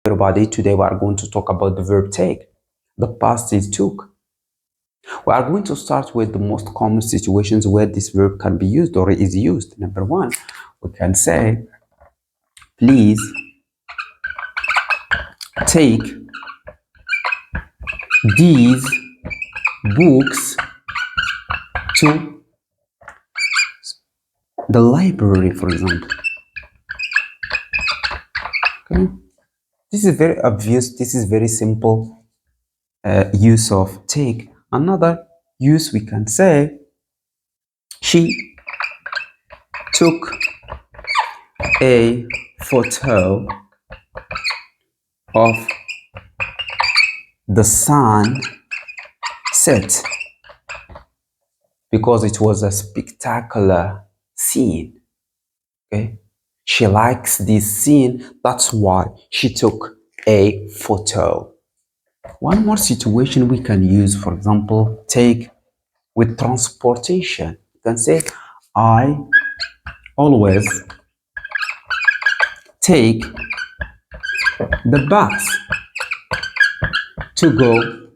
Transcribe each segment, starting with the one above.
Everybody, today we are going to talk about the verb take. The past is took. We are going to start with the most common situations where this verb can be used or is used. Number one, we can say, please take these books to the library, for example. Okay. This is very obvious. This is very simple use of take. Another use we can say, she took a photo of the sun set because it was a spectacular scene. Okay, she likes this scene, that's why she took a photo. One more situation we can use, for example, take with transportation. You can say, I always take the bus to go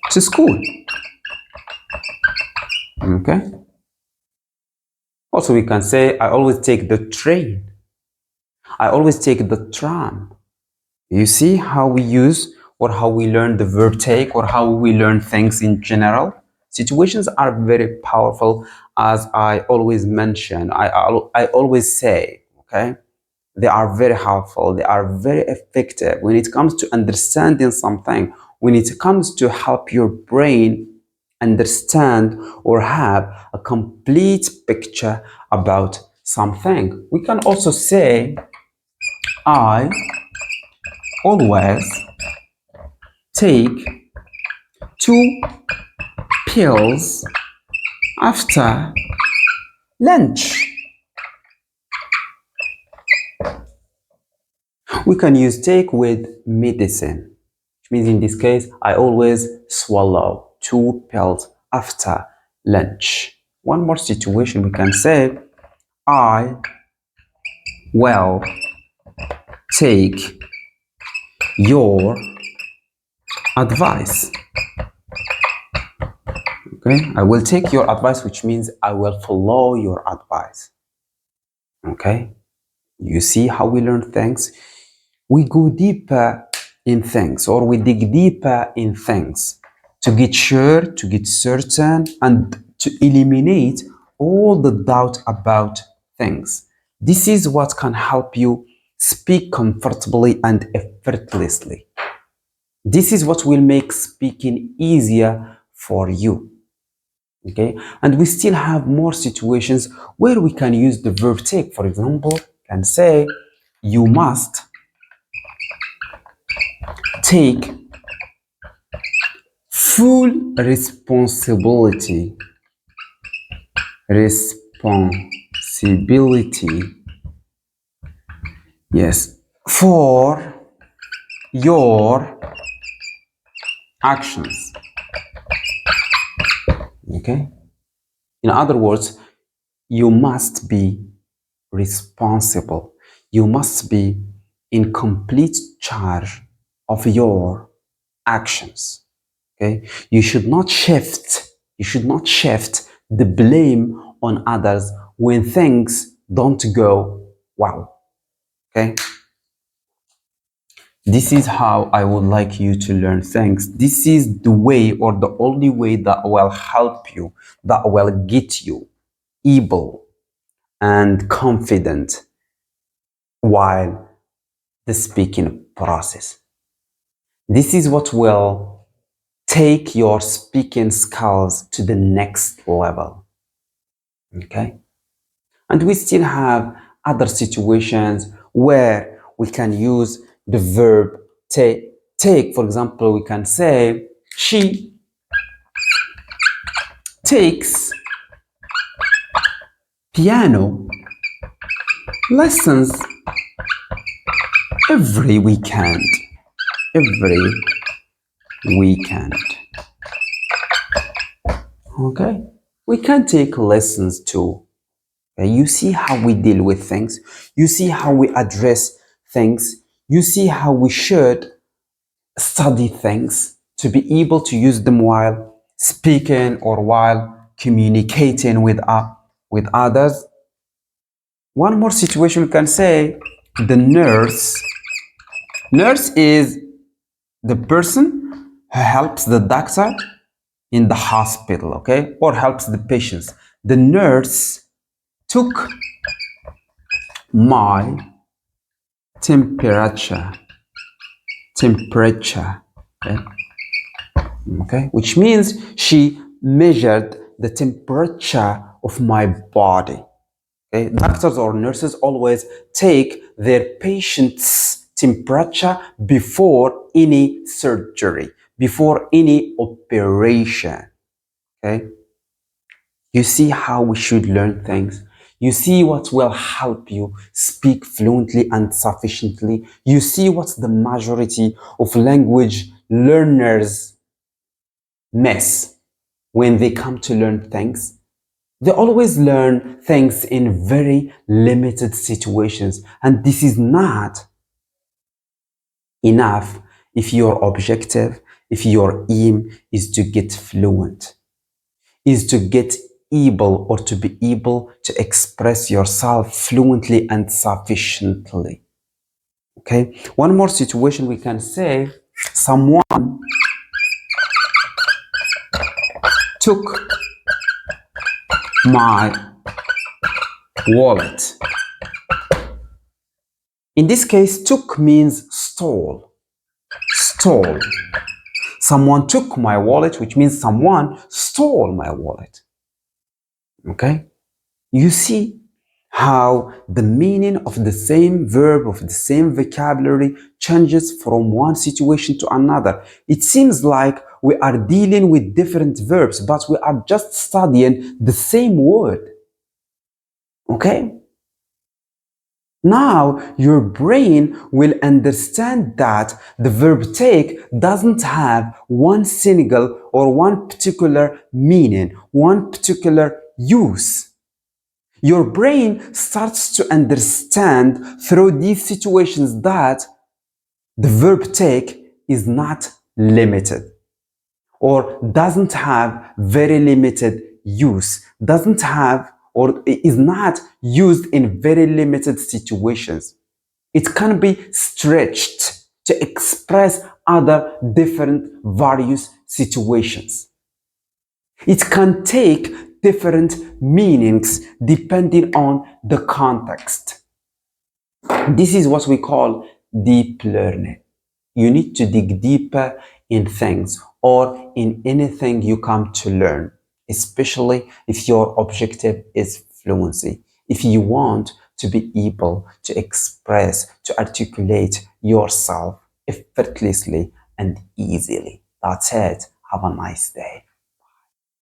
to school. Okay. Also, we can say, I always take the train. I always take the tram. You see how we use or how we learn the verb take or how we learn things in general? Situations are very powerful, as I always mention. I always say, okay? They are very helpful. They are very effective when it comes to understanding something, when it comes to help your brain understand or have a complete picture about something. We can also say, I always take 2 pills after lunch. We can use take with medicine, which means in this case, I always swallow 2 pills after lunch. One more situation, we can say, I will take your advice. Okay, I will take your advice, which means I will follow your advice. Okay, you see how we learn things? We go deeper in things, or we dig deeper in things to get sure, to get certain, and to eliminate all the doubt about things. This is what can help you speak comfortably and effortlessly. This is what will make speaking easier for you. Okay, and we still have more situations where we can use the verb take. For example, can say, you must take full responsibility yes, for your actions. Okay, in other words, you must be responsible. You must be in complete charge of your actions. Okay, you should not shift the blame on others when things don't go well. Okay, this is how I would like you to learn things. This is the way, or the only way, that will help you, that will get you able and confident while the speaking process. This is what will take your speaking skills to the next level. Okay? And we still have other situations where we can use the verb take. For example, we can say, she takes piano lessons every weekend. Okay, we can take lessons too. Okay? You see how we deal with things, you see how we address things, You see how we should study things to be able to use them while speaking or while communicating with others. One more situation we can say the nurse. Nurse is the person who helps the doctor in the hospital, okay, or helps the patients. The nurse took my temperature, okay, okay, which means she measured the temperature of my body. Okay, doctors or nurses always take their patient's temperature before any surgery, before any operation. Okay, you see how we should learn things. You see what will help you speak fluently and sufficiently. You see what's the majority of language learners miss when they come to learn things. They always learn things in very limited situations, and this is not enough if your objective, if your aim is to get fluent, is to get able or to be able to express yourself fluently and sufficiently. Okay, one more situation we can say someone took my wallet. In this case, took means stole. Stole. Someone took my wallet, which means someone stole my wallet. Okay? You see how the meaning of the same verb, of the same vocabulary changes from one situation to another. It seems like we are dealing with different verbs, but we are just studying the same word. Okay? Now, your brain will understand that the verb take doesn't have one single or one particular meaning, one particular use. Your brain starts to understand through these situations that the verb take is not limited or doesn't have very limited use, doesn't have or is not used in very limited situations. It can be stretched to express other different various situations. It can take different meanings depending on the context. This is what we call deep learning. You need to dig deeper in things or in anything you come to learn, especially if your objective is fluency. If you want to be able to express, to articulate yourself effortlessly and easily. That's it. Have a nice day.